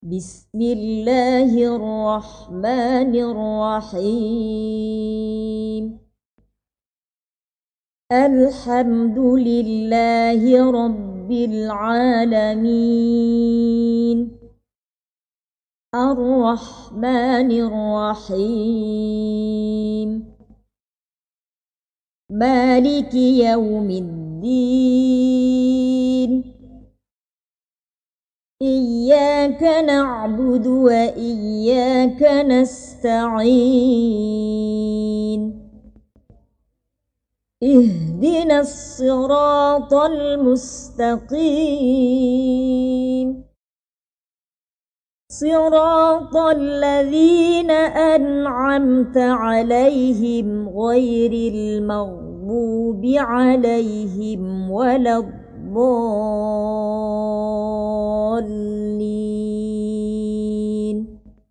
بسم الله الرحمن الرحيم. الحمد لله رب العالمين، الرحمن الرحيم، مالك يوم الدين. إياك نعبد وإياك نستعين. اهدنا الصراط المستقيم، صراط الذين أنعمت عليهم غير المغضوب عليهم ولا الضالين.